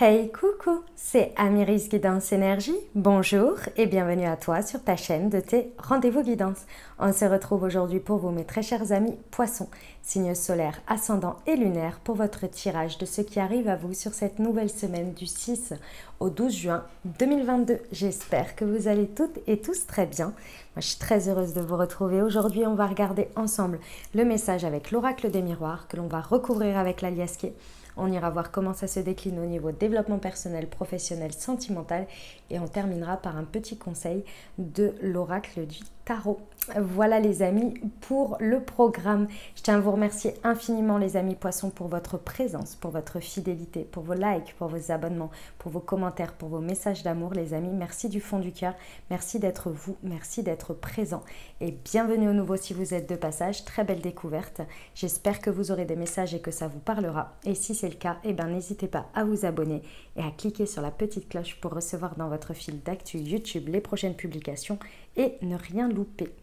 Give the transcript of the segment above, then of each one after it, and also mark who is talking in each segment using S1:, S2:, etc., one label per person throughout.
S1: Hey, coucou, c'est Amiris Guidance Énergie. Bonjour et bienvenue à toi sur ta chaîne de tes rendez-vous guidance. On se retrouve aujourd'hui pour vous, mes très chers amis poissons, signes solaires, ascendants et lunaires, pour votre tirage de ce qui arrive à vous sur cette nouvelle semaine du 6 au 12 juin 2022. J'espère que vous allez toutes et tous très bien. Moi, je suis très heureuse de vous retrouver. Aujourd'hui, on va regarder ensemble le message avec l'oracle des miroirs que l'on va recouvrir avec l'aliasqué. On ira voir comment ça se décline au niveau développement personnel, professionnel, sentimental. Et on terminera par un petit conseil de l'oracle du tarot. Voilà les amis pour le programme. Je tiens à vous remercier infiniment les amis poissons pour votre présence, pour votre fidélité, pour vos likes, pour vos abonnements, pour vos commentaires, pour vos messages d'amour les amis. Merci du fond du cœur. Merci d'être vous, merci d'être présent. Et bienvenue au nouveau si vous êtes de passage. Très belle découverte. J'espère que vous aurez des messages et que ça vous parlera. Et si c'est le cas, n'hésitez pas à vous abonner et à cliquer sur la petite cloche pour recevoir dans votre fil d'actu YouTube les prochaines publications et ne rien louper.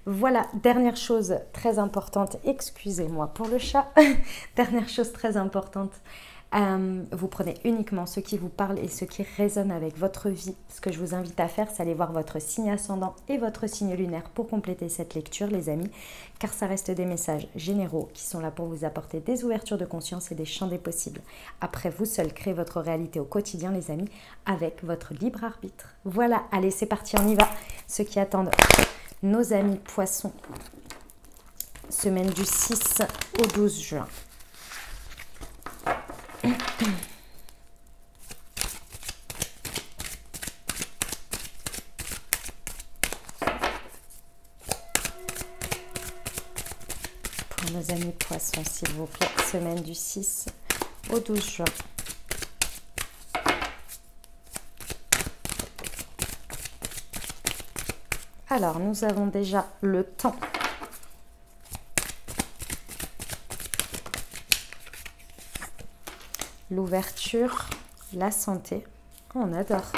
S1: Voilà, dernière chose très importante, excusez-moi pour le chat, dernière chose très importante, vous prenez uniquement ce qui vous parle et ce qui résonne avec votre vie. Ce que je vous invite à faire, c'est aller voir votre signe ascendant et votre signe lunaire pour compléter cette lecture les amis, car ça reste des messages généraux qui sont là pour vous apporter des ouvertures de conscience et des champs des possibles. Après, vous seul créez votre réalité au quotidien les amis, avec votre libre arbitre. Voilà, allez c'est parti, on y va. Ceux qui attendent nos amis poissons, semaine du 6 au 12 juin. Pour nos amis poissons, s'il vous plaît, semaine du 6 au 12 juin. Alors, nous avons déjà le temps. L'ouverture, la santé. On adore.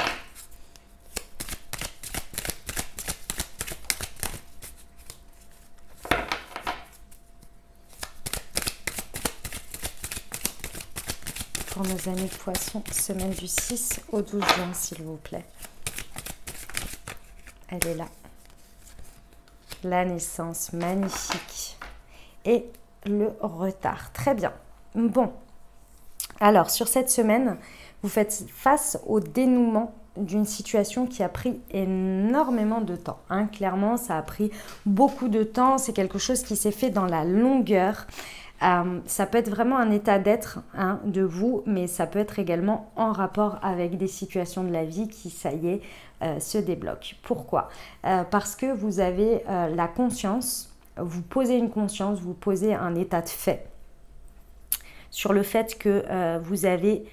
S1: Pour nos amis poissons, semaine du 6 au 12 juin, s'il vous plaît. Elle est là. La naissance, magnifique. Et le retard. Très bien. Bon. Alors, sur cette semaine, vous faites face au dénouement d'une situation qui a pris énormément de temps. Clairement, ça a pris beaucoup de temps. C'est quelque chose qui s'est fait dans la longueur. Ça peut être vraiment un état d'être de vous, mais ça peut être également en rapport avec des situations de la vie qui, ça y est, se débloquent. Pourquoi parce que vous avez la conscience, vous posez une conscience, vous posez un état de fait sur le fait que vous avez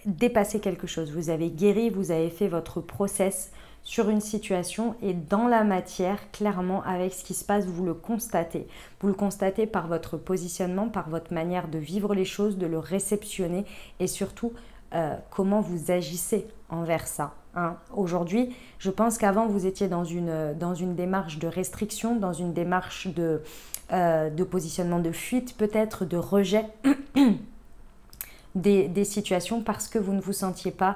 S1: dépassé quelque chose, vous avez guéri, vous avez fait votre process sur une situation et dans la matière, clairement, avec ce qui se passe, vous le constatez. Vous le constatez par votre positionnement, par votre manière de vivre les choses, de le réceptionner et surtout comment vous agissez envers ça. Aujourd'hui, je pense qu'avant, vous étiez dans une démarche de restriction, dans une démarche de positionnement de fuite, peut-être de rejet des situations parce que vous ne vous sentiez pas,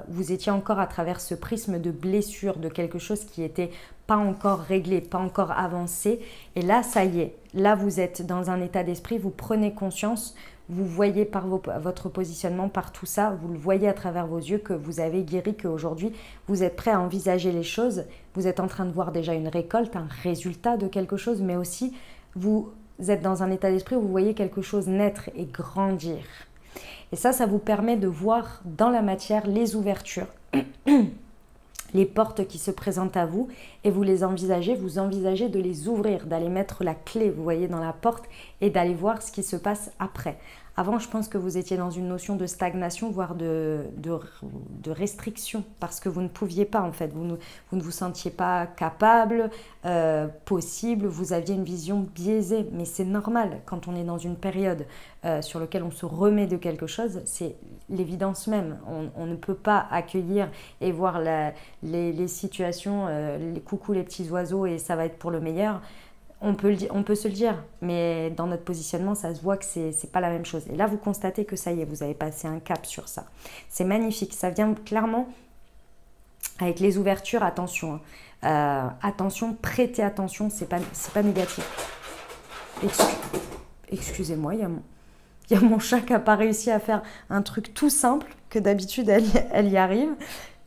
S1: vous étiez encore à travers ce prisme de blessure, de quelque chose qui n'était pas encore réglé, pas encore avancé. Et là, ça y est, là vous êtes dans un état d'esprit, vous prenez conscience, vous voyez par votre positionnement, par tout ça, vous le voyez à travers vos yeux que vous avez guéri, qu'aujourd'hui vous êtes prêt à envisager les choses, vous êtes en train de voir déjà une récolte, un résultat de quelque chose, mais aussi vous êtes dans un état d'esprit où vous voyez quelque chose naître et grandir. Et ça vous permet de voir dans la matière les ouvertures, les portes qui se présentent à vous et vous les envisagez, vous envisagez de les ouvrir, d'aller mettre la clé, vous voyez, dans la porte et d'aller voir ce qui se passe après. Avant, je pense que vous étiez dans une notion de stagnation, voire de restriction, parce que vous ne pouviez pas, en fait. Vous ne vous sentiez pas capable, possible, vous aviez une vision biaisée. Mais c'est normal, quand on est dans une période sur laquelle on se remet de quelque chose, c'est l'évidence même. On ne peut pas accueillir et voir les situations, les coucou les petits oiseaux et ça va être pour le meilleur. on peut se le dire, mais dans notre positionnement, ça se voit que c'est pas la même chose. Et là, vous constatez que ça y est, vous avez passé un cap sur ça. C'est magnifique. Ça vient clairement avec les ouvertures. Attention, attention, prêtez attention. C'est pas négatif. Excusez-moi, il y a mon chat qui n'a pas réussi à faire un truc tout simple que d'habitude elle y arrive.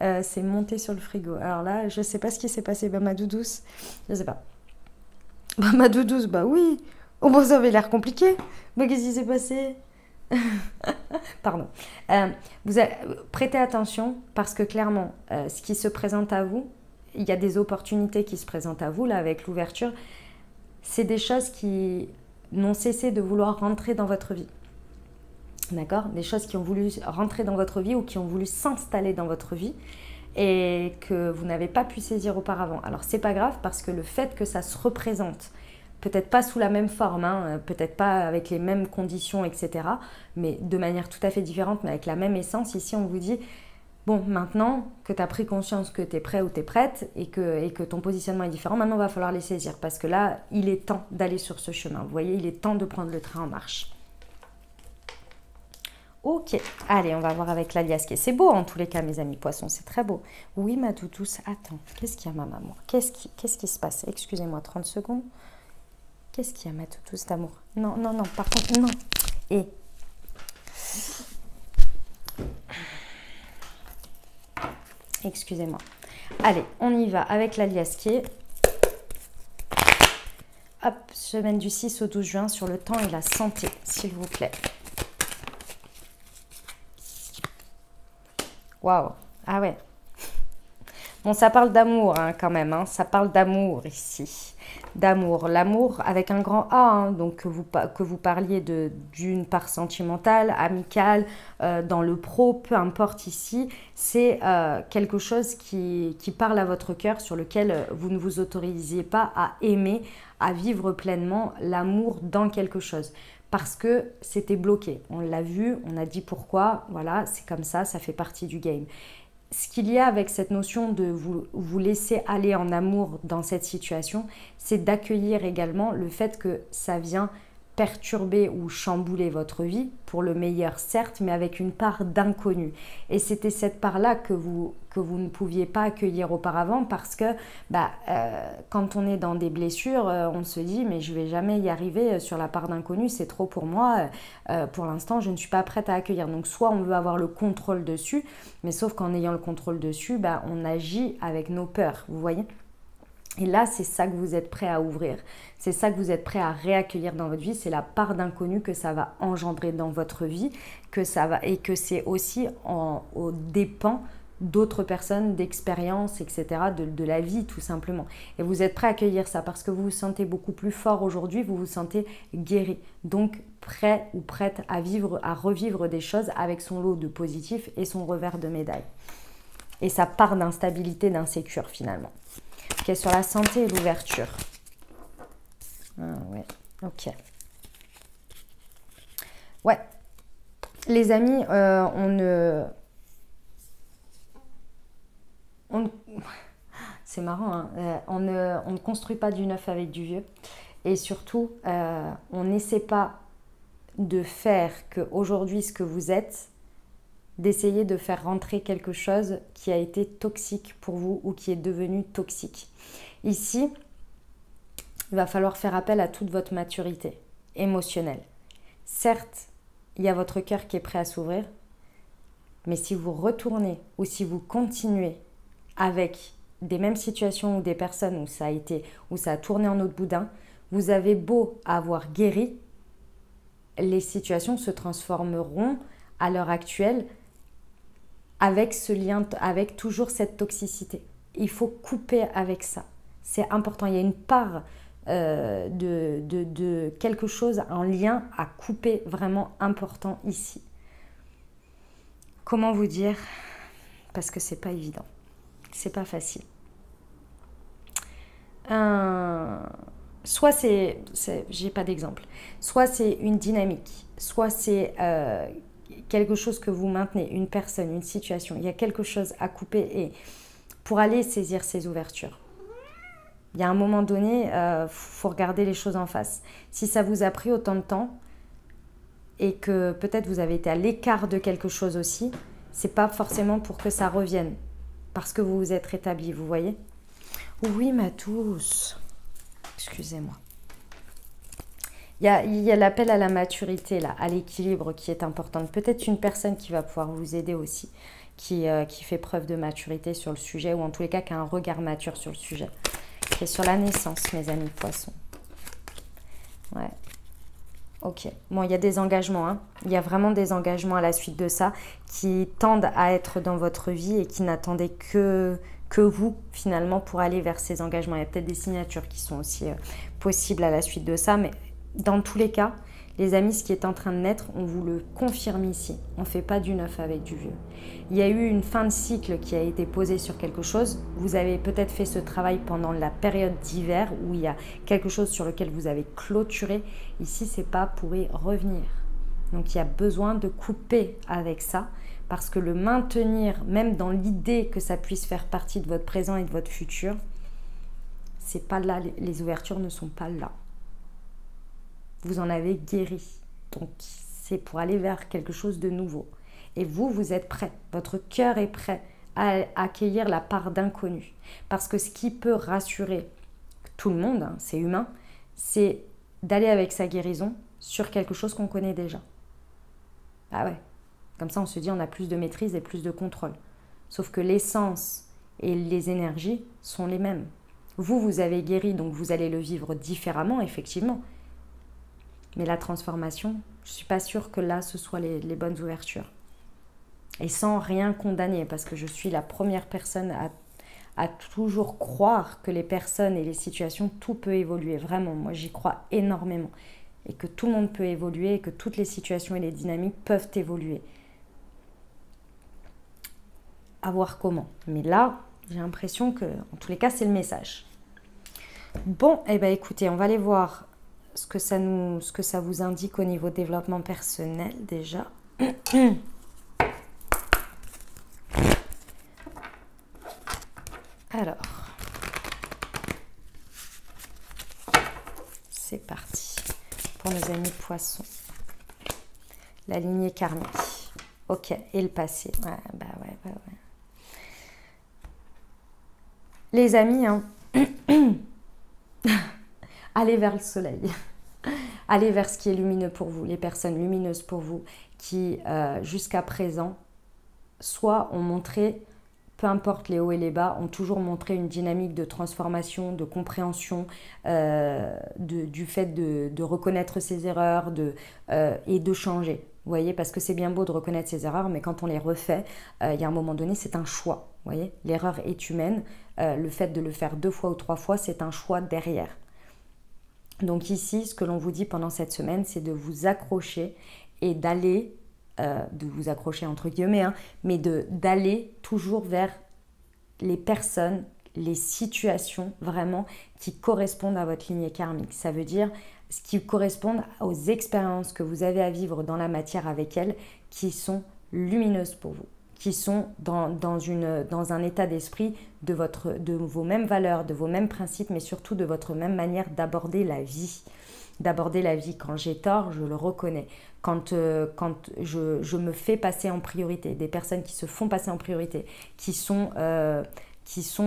S1: C'est monter sur le frigo. Alors là, je ne sais pas ce qui s'est passé. Ma doudouce, je ne sais pas. Ma doudouce, oui. Oh, bon, ça avait l'air compliqué. Qu'est-ce qui s'est passé? Pardon. Prêtez attention parce que clairement, ce qui se présente à vous, il y a des opportunités qui se présentent à vous, là, avec l'ouverture. C'est des choses qui n'ont cessé de vouloir rentrer dans votre vie. D'accord? Des choses qui ont voulu rentrer dans votre vie ou qui ont voulu s'installer dans votre vie et que vous n'avez pas pu saisir auparavant. Alors, c'est pas grave parce que le fait que ça se représente, peut-être pas sous la même forme, peut-être pas avec les mêmes conditions, etc., mais de manière tout à fait différente, mais avec la même essence, ici, on vous dit, bon, maintenant que tu as pris conscience que tu es prêt ou tu es prête et que ton positionnement est différent, maintenant, il va falloir les saisir parce que là, il est temps d'aller sur ce chemin. Vous voyez, il est temps de prendre le train en marche. Ok, allez, on va voir avec l'aliasqué. C'est beau en tous les cas, mes amis poissons, c'est très beau. Oui, ma doudouce, attends, qu'est-ce qu'il y a, ma maman? Qu'est-ce qui se passe? Excusez-moi, 30 secondes. Qu'est-ce qu'il y a, ma doudouce d'amour? Non, non, non, par contre, non. Et... excusez-moi. Allez, on y va avec l'aliasqué. Hop, semaine du 6 au 12 juin sur le temps et la santé, s'il vous plaît. Waouh, ah ouais. Bon, ça parle d'amour quand même, ça parle d'amour ici. D'amour, l'amour avec un grand A, donc que vous parliez d'une part sentimentale, amicale, dans le pro, peu importe ici, c'est quelque chose qui parle à votre cœur, sur lequel vous ne vous autorisiez pas à aimer, à vivre pleinement l'amour dans quelque chose. Parce que c'était bloqué. On l'a vu, on a dit pourquoi, voilà, c'est comme ça fait partie du game. Ce qu'il y a avec cette notion de vous laisser aller en amour dans cette situation, c'est d'accueillir également le fait que ça vient perturber ou chambouler votre vie, pour le meilleur certes, mais avec une part d'inconnu. Et c'était cette part-là que vous ne pouviez pas accueillir auparavant parce que quand on est dans des blessures, on se dit mais je vais jamais y arriver sur la part d'inconnu, c'est trop pour moi, pour l'instant je ne suis pas prête à accueillir. Donc soit on veut avoir le contrôle dessus, mais sauf qu'en ayant le contrôle dessus, on agit avec nos peurs, vous voyez. Et là, c'est ça que vous êtes prêt à ouvrir. C'est ça que vous êtes prêt à réaccueillir dans votre vie. C'est la part d'inconnu que ça va engendrer dans votre vie, et que c'est aussi aux dépens d'autres personnes, d'expériences, etc., de la vie tout simplement. Et vous êtes prêt à accueillir ça parce que vous vous sentez beaucoup plus fort aujourd'hui, vous vous sentez guéri. Donc prêt ou prête à revivre des choses avec son lot de positif et son revers de médaille. Et sa part d'instabilité, d'insécure finalement. Ok, sur la santé et l'ouverture. Ah ouais, ok. Ouais. Les amis, c'est marrant, on ne construit pas du neuf avec du vieux. Et surtout, on n'essaie pas de faire qu'aujourd'hui, ce que vous êtes, d'essayer de faire rentrer quelque chose qui a été toxique pour vous ou qui est devenu toxique. Ici, il va falloir faire appel à toute votre maturité émotionnelle. Certes, il y a votre cœur qui est prêt à s'ouvrir, mais si vous retournez ou si vous continuez avec des mêmes situations ou des personnes où ça a tourné en eau de boudin, vous avez beau avoir guéri, les situations se transformeront à l'heure actuelle avec ce lien, avec toujours cette toxicité. Il faut couper avec ça. C'est important. Il y a une part de quelque chose, un lien à couper vraiment important ici. Comment vous dire? Parce que c'est pas évident. C'est pas facile. Soit j'ai pas d'exemple. Soit c'est une dynamique. Soit c'est quelque chose que vous maintenez, une personne, une situation, il y a quelque chose à couper et pour aller saisir ces ouvertures. Il y a un moment donné, faut regarder les choses en face. Si ça vous a pris autant de temps et que peut-être vous avez été à l'écart de quelque chose aussi, c'est pas forcément pour que ça revienne, parce que vous vous êtes rétabli, vous voyez? Oui, ma tous. Excusez-moi. Il y a l'appel à la maturité, là, à l'équilibre qui est important. Peut-être une personne qui va pouvoir vous aider aussi, qui fait preuve de maturité sur le sujet, ou en tous les cas qui a un regard mature sur le sujet. Qui est sur la naissance, mes amis poissons. Ouais. Ok. Bon, il y a des engagements, hein. Il y a vraiment des engagements à la suite de ça qui tendent à être dans votre vie et qui n'attendaient que vous, finalement, pour aller vers ces engagements. Il y a peut-être des signatures qui sont aussi possibles à la suite de ça, mais dans tous les cas, les amis, ce qui est en train de naître, on vous le confirme ici. On ne fait pas du neuf avec du vieux. Il y a eu une fin de cycle qui a été posée sur quelque chose. Vous avez peut-être fait ce travail pendant la période d'hiver où il y a quelque chose sur lequel vous avez clôturé. Ici, ce n'est pas pour y revenir. Donc, il y a besoin de couper avec ça parce que le maintenir, même dans l'idée que ça puisse faire partie de votre présent et de votre futur, c'est pas là. Les ouvertures ne sont pas là. Vous en avez guéri. Donc, c'est pour aller vers quelque chose de nouveau. Et vous, vous êtes prêt. Votre cœur est prêt à accueillir la part d'inconnu. Parce que ce qui peut rassurer tout le monde, hein, c'est humain, c'est d'aller avec sa guérison sur quelque chose qu'on connaît déjà. Ah ouais. Comme ça, on se dit on a plus de maîtrise et plus de contrôle. Sauf que l'essence et les énergies sont les mêmes. Vous, vous avez guéri, donc vous allez le vivre différemment, effectivement. Mais la transformation, je ne suis pas sûre que là, ce soit les bonnes ouvertures. Et sans rien condamner, parce que je suis la première personne à toujours croire que les personnes et les situations, tout peut évoluer. Vraiment, moi, j'y crois énormément. Et que tout le monde peut évoluer, et que toutes les situations et les dynamiques peuvent évoluer. À voir comment. Mais là, j'ai l'impression que, en tous les cas, c'est le message. Bon, eh bien, écoutez, on va aller voir ce que ça vous indique au niveau développement personnel déjà. Alors, c'est parti pour nos amis poissons. La lignée karmique. Ok, et le passé. Ouais, bah ouais. Les amis, hein, allez vers le soleil. Allez vers ce qui est lumineux pour vous, les personnes lumineuses pour vous qui, jusqu'à présent, soit ont montré, peu importe les hauts et les bas, ont toujours montré une dynamique de transformation, de compréhension, du fait de reconnaître ses erreurs et de changer. Vous voyez, parce que c'est bien beau de reconnaître ses erreurs, mais quand on les refait, il y a un moment donné, c'est un choix. Vous voyez, l'erreur est humaine. Le fait de le faire 2 fois ou 3 fois, c'est un choix derrière. Donc ici, ce que l'on vous dit pendant cette semaine, c'est de vous accrocher et d'aller, de vous accrocher entre guillemets, hein, mais d'aller toujours vers les personnes, les situations vraiment qui correspondent à votre lignée karmique. Ça veut dire ce qui correspond aux expériences que vous avez à vivre dans la matière avec elles, qui sont lumineuses pour vous, qui sont dans un état d'esprit de vos mêmes valeurs, de vos mêmes principes, mais surtout de votre même manière d'aborder la vie. D'aborder la vie. Quand j'ai tort, je le reconnais. Quand je me fais passer en priorité, des personnes qui se font passer en priorité, qui sont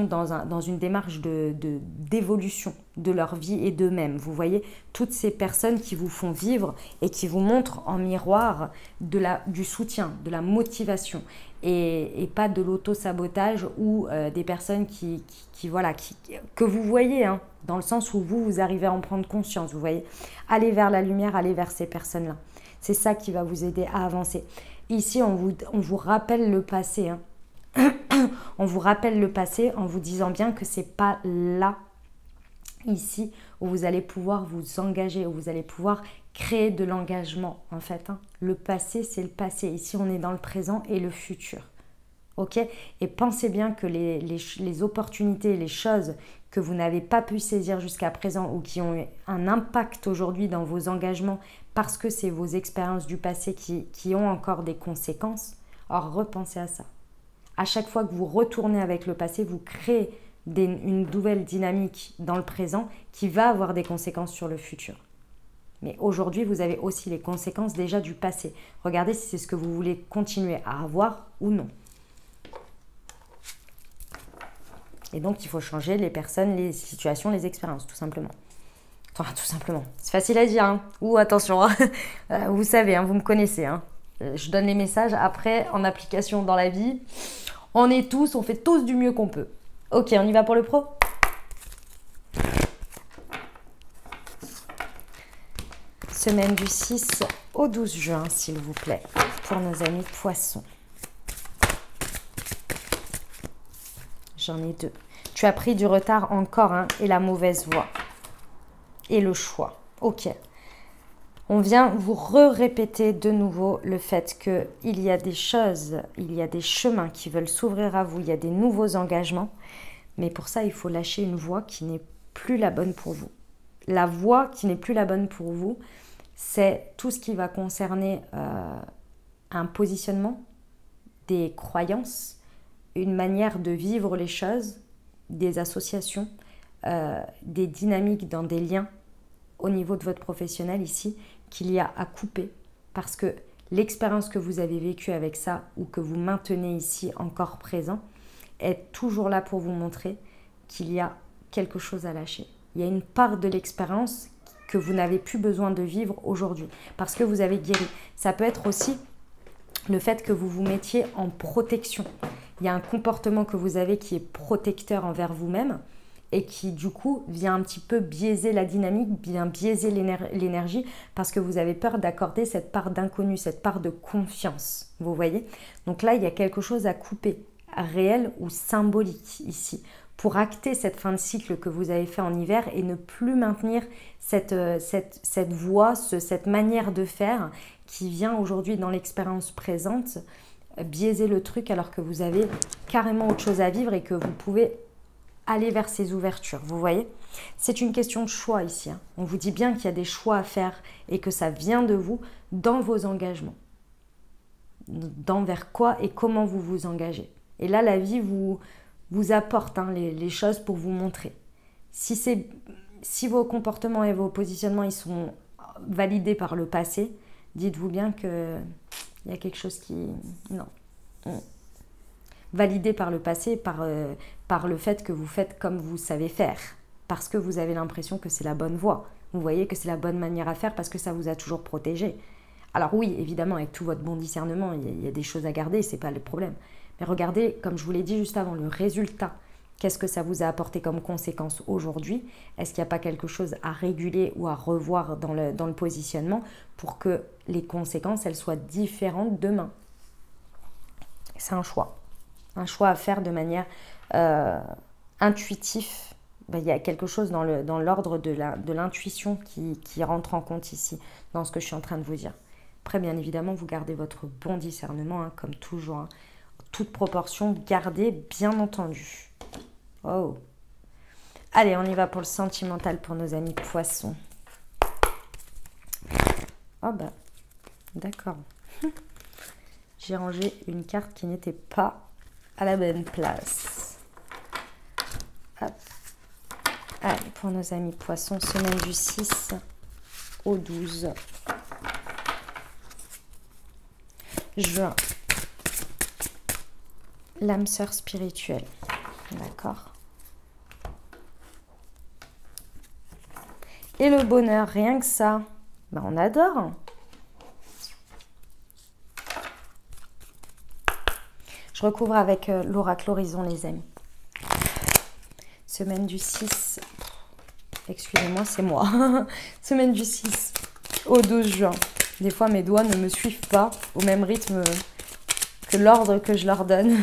S1: dans une démarche d'évolution de leur vie et d'eux-mêmes. Vous voyez, toutes ces personnes qui vous font vivre et qui vous montrent en miroir du soutien, de la motivation et pas de l'auto-sabotage ou des personnes que vous voyez, hein, dans le sens où vous arrivez à en prendre conscience, vous voyez. Allez vers la lumière, allez vers ces personnes-là. C'est ça qui va vous aider à avancer. Ici, on vous rappelle le passé, hein. On vous rappelle le passé en vous disant bien que c'est pas là, ici, où vous allez pouvoir vous engager, où vous allez pouvoir créer de l'engagement, en fait, hein. Le passé, c'est le passé. Ici, on est dans le présent et le futur. Ok? Et pensez bien que les opportunités, les choses que vous n'avez pas pu saisir jusqu'à présent ou qui ont un impact aujourd'hui dans vos engagements parce que c'est vos expériences du passé qui ont encore des conséquences, alors repensez à ça. À chaque fois que vous retournez avec le passé, vous créez une nouvelle dynamique dans le présent qui va avoir des conséquences sur le futur. Mais aujourd'hui, vous avez aussi les conséquences déjà du passé. Regardez si c'est ce que vous voulez continuer à avoir ou non. Et donc, il faut changer les personnes, les situations, les expériences, tout simplement. Enfin, tout simplement. C'est facile à dire, hein. Ou attention, hein. Vous savez, hein, vous me connaissez. Hein. Je donne les messages. Après, en application dans la vie, on fait tous du mieux qu'on peut. Ok, on y va pour le pro? Semaine du 6 au 12 juin, s'il vous plaît, pour nos amis poissons. J'en ai 2. Tu as pris du retard encore, hein, et la mauvaise voie. Et le choix. Ok. On vient vous répéter de nouveau le fait qu'il y a des choses, il y a des chemins qui veulent s'ouvrir à vous, il y a des nouveaux engagements. Mais pour ça, il faut lâcher une voie qui n'est plus la bonne pour vous. La voie qui n'est plus la bonne pour vous, c'est tout ce qui va concerner un positionnement, des croyances, une manière de vivre les choses, des associations, des dynamiques dans des liens au niveau de votre professionnel ici, qu'il y a à couper parce que l'expérience que vous avez vécue avec ça ou que vous maintenez ici encore présent est toujours là pour vous montrer qu'il y a quelque chose à lâcher. Il y a une part de l'expérience que vous n'avez plus besoin de vivre aujourd'hui parce que vous avez guéri. Ça peut être aussi le fait que vous vous mettiez en protection. Il y a un comportement que vous avez qui est protecteur envers vous-même et qui du coup vient un petit peu biaiser la dynamique, vient biaiser l'énergie parce que vous avez peur d'accorder cette part d'inconnu, cette part de confiance. Vous voyez? Donc là, il y a quelque chose à couper, réel ou symbolique ici, pour acter cette fin de cycle que vous avez fait en hiver et ne plus maintenir cette voie, cette manière de faire qui vient aujourd'hui dans l'expérience présente biaiser le truc alors que vous avez carrément autre chose à vivre et que vous pouvez aller vers ces ouvertures, vous voyez? C'est une question de choix ici. Hein. On vous dit bien qu'il y a des choix à faire et que ça vient de vous dans vos engagements. Dans vers quoi et comment vous vous engagez. Et là, la vie vous apporte les choses pour vous montrer. Si vos comportements et vos positionnements ils sont validés par le passé, dites-vous bien qu'il y a quelque chose qui... Non. Validé par le passé, par le fait que vous faites comme vous savez faire, parce que vous avez l'impression que c'est la bonne voie. Vous voyez que c'est la bonne manière à faire parce que ça vous a toujours protégé. Alors oui, évidemment, avec tout votre bon discernement, il y a des choses à garder, c'est pas le problème. Mais regardez, comme je vous l'ai dit juste avant, le résultat. Qu'est-ce que ça vous a apporté comme conséquence aujourd'hui? Est-ce qu'il n'y a pas quelque chose à réguler ou à revoir dans le positionnement pour que les conséquences, elles soient différentes demain? C'est un choix. Un choix à faire de manière intuitive. Ben, il y a quelque chose dans l'ordre de l'intuition qui rentre en compte ici, dans ce que je suis en train de vous dire. Après, bien évidemment, vous gardez votre bon discernement, hein, comme toujours. Hein. Toute proportion, gardez, bien entendu. Oh. Allez, on y va pour le sentimental pour nos amis poissons. Oh bah, d'accord. J'ai rangé une carte qui n'était pas à la bonne place. Hop. Allez, pour nos amis poissons, semaine du 6 au 12 juin. L'âme sœur spirituelle. D'accord. Et le bonheur, rien que ça. Ben, on adore. Je recouvre avec l'oracle Horizon, les amis. Semaine du 6. Excusez-moi, c'est moi. Semaine du 6 au 12 juin. Des fois, mes doigts ne me suivent pas au même rythme que l'ordre que je leur donne.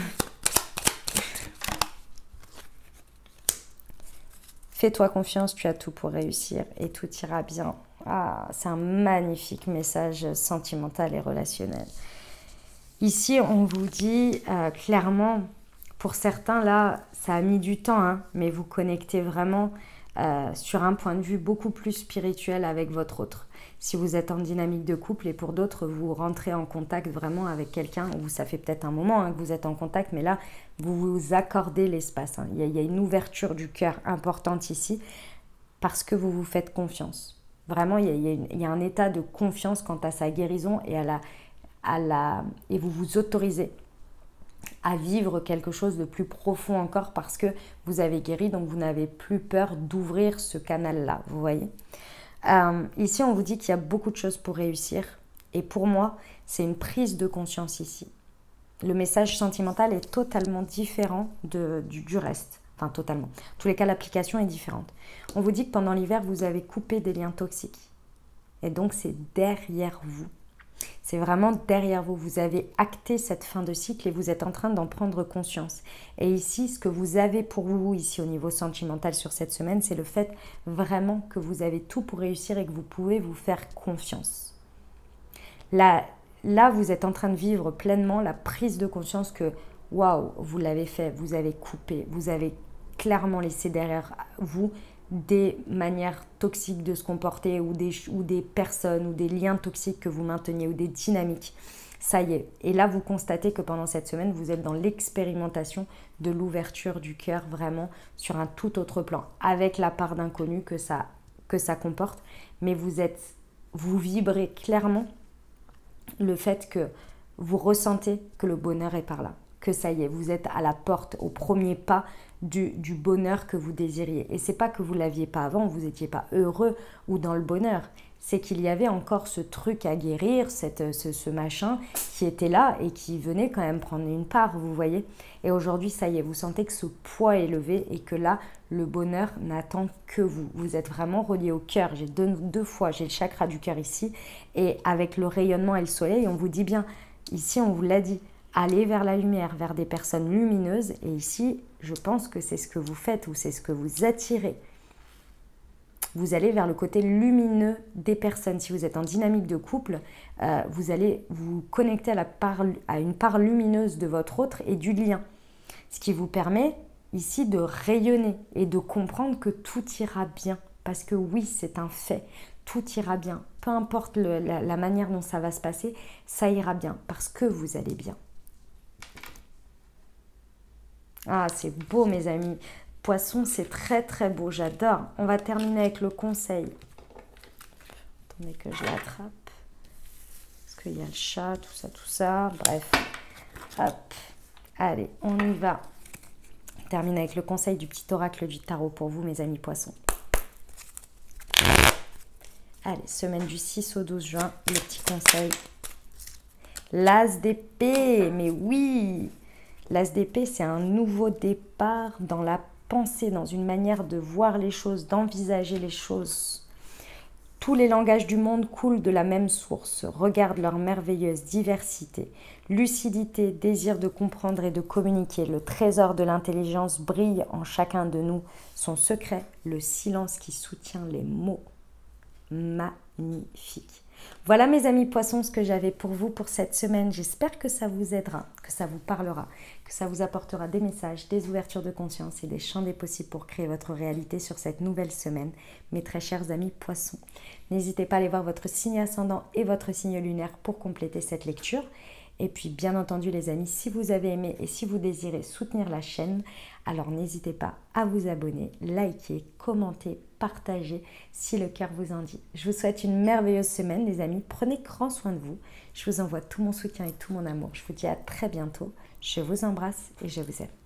S1: Fais-toi confiance, tu as tout pour réussir et tout ira bien. Ah, c'est un magnifique message sentimental et relationnel. Ici, on vous dit clairement, pour certains, là, ça a mis du temps, hein, mais vous connectez vraiment sur un point de vue beaucoup plus spirituel avec votre autre. Si vous êtes en dynamique de couple et pour d'autres, vous rentrez en contact vraiment avec quelqu'un, ou ça fait peut-être un moment que vous êtes en contact, mais là, vous vous accordez l'espace. Il y a une ouverture du cœur importante ici parce que vous vous faites confiance. Vraiment, il y a un état de confiance quant à sa guérison et, et vous vous autorisez à vivre quelque chose de plus profond encore parce que vous avez guéri, donc vous n'avez plus peur d'ouvrir ce canal-là, vous voyez. Ici, on vous dit qu'il y a beaucoup de choses pour réussir et pour moi, c'est une prise de conscience ici. Le message sentimental est totalement différent du reste, enfin totalement. En tous les cas, l'application est différente. On vous dit que pendant l'hiver, vous avez coupé des liens toxiques et donc c'est derrière vous. C'est vraiment derrière vous. Vous avez acté cette fin de cycle et vous êtes en train d'en prendre conscience. Et ici, ce que vous avez pour vous, ici au niveau sentimental sur cette semaine, c'est le fait vraiment que vous avez tout pour réussir et que vous pouvez vous faire confiance. Là, vous êtes en train de vivre pleinement la prise de conscience que, waouh, vous l'avez fait, vous avez coupé, vous avez clairement laissé derrière vous des manières toxiques de se comporter ou des personnes ou des liens toxiques que vous mainteniez ou des dynamiques. Ça y est. Et là, vous constatez que pendant cette semaine, vous êtes dans l'expérimentation de l'ouverture du cœur vraiment sur un tout autre plan, avec la part d'inconnu que ça comporte. Mais vous vibrez clairement le fait que vous ressentez que le bonheur est par là. Que ça y est, vous êtes à la porte, au premier pas du bonheur que vous désiriez. Et c'est pas que vous l'aviez pas avant, vous n'étiez pas heureux ou dans le bonheur. C'est qu'il y avait encore ce truc à guérir, ce machin qui était là et qui venait quand même prendre une part, vous voyez. Et aujourd'hui, ça y est, vous sentez que ce poids est levé et que là, le bonheur n'attend que vous. Vous êtes vraiment relié au cœur. J'ai deux fois, j'ai le chakra du cœur ici. Et avec le rayonnement et le soleil, on vous dit bien, ici on vous l'a dit, allez vers la lumière, vers des personnes lumineuses. Et ici, je pense que c'est ce que vous faites ou c'est ce que vous attirez. Vous allez vers le côté lumineux des personnes. Si vous êtes en dynamique de couple, vous allez vous connecter à une part lumineuse de votre autre et du lien. Ce qui vous permet ici de rayonner et de comprendre que tout ira bien. Parce que oui, c'est un fait. Tout ira bien. Peu importe la manière dont ça va se passer, ça ira bien parce que vous allez bien. Ah, c'est beau mes amis. Poisson, c'est très très beau, j'adore. On va terminer avec le conseil. Attendez que je l'attrape. Parce qu'il y a le chat, tout ça. Bref. Hop. Allez, on y va. On termine avec le conseil du petit oracle du tarot pour vous, mes amis poissons. Allez, semaine du 6 au 12 juin, le petit conseil. L'as d'épée, mais oui! L'as d'épée, c'est un nouveau départ dans la pensée, dans une manière de voir les choses, d'envisager les choses. Tous les langages du monde coulent de la même source, regardent leur merveilleuse diversité. Lucidité, désir de comprendre et de communiquer, le trésor de l'intelligence brille en chacun de nous. Son secret, le silence qui soutient les mots. Magnifique. Voilà mes amis poissons ce que j'avais pour vous pour cette semaine. J'espère que ça vous aidera, que ça vous parlera, que ça vous apportera des messages, des ouvertures de conscience et des champs des possibles pour créer votre réalité sur cette nouvelle semaine. Mes très chers amis poissons, n'hésitez pas à aller voir votre signe ascendant et votre signe lunaire pour compléter cette lecture. Et puis bien entendu les amis, si vous avez aimé et si vous désirez soutenir la chaîne, alors n'hésitez pas à vous abonner, liker, commenter, partager si le cœur vous en dit. Je vous souhaite une merveilleuse semaine les amis, prenez grand soin de vous. Je vous envoie tout mon soutien et tout mon amour. Je vous dis à très bientôt. Je vous embrasse et je vous aime.